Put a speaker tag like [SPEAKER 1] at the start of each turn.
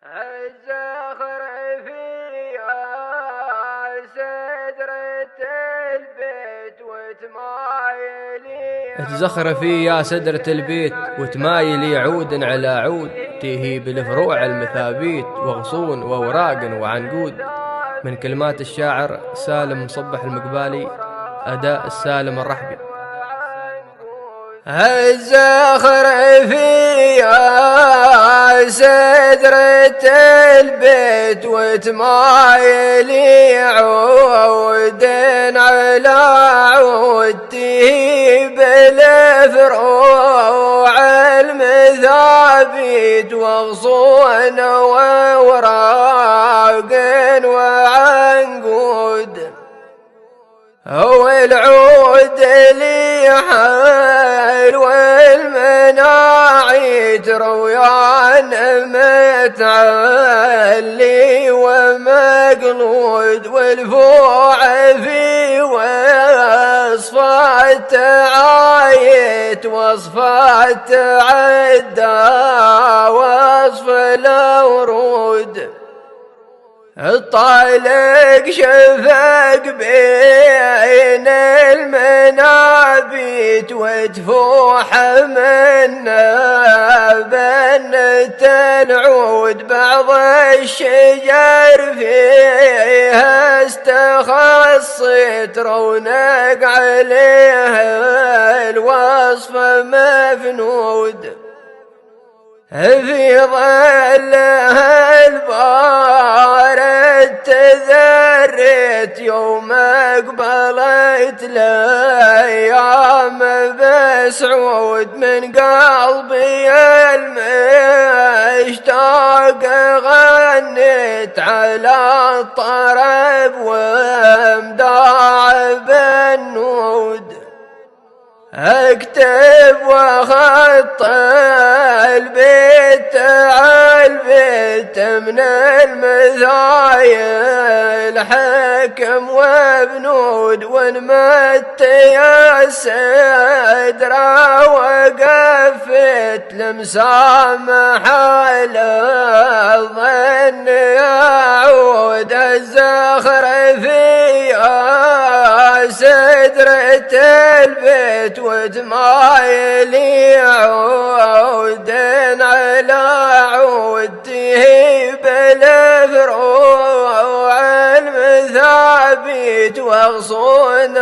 [SPEAKER 1] الزخر فيها سدرة البيت وتمايلي
[SPEAKER 2] تزخرفي يا سدرة البيت وتمايلي عود على عود، تيهي بالفروع المثابيت وغصون وأوراق وعنقود. من كلمات الشاعر سالم مصبح المقبالي، أداء السالم الرحبي.
[SPEAKER 1] الزخر فيها سدرة البيت وتمايلي عود على عود، تهيب الفروع المثابيت وغصون وأوراق وعنقود. هو العود اللي حال والمناعي ترويان متعلي ومقلود، والفوع في وصفات عايت وصفات عدا وصف الورود. الطالق شفق بين المنابت وتفوح منا بنت العود، بعض الشجر فيها استخصت رونق عليها الوصف مفنود. في ظلها البارد تذرت يوم اقبلت الايام بسعود، من قلبي المشتاق غنت على الطرب ومداعب النود. اكتب وخط البيت عالبيت من المثايل حكم وبنود، ونمت يا سدرة وقفت لمسامح على الظن يعود. الزخر فيها سدرة البيت وتمايلي عود على عود، تهيب الفروع المثابيت وغصون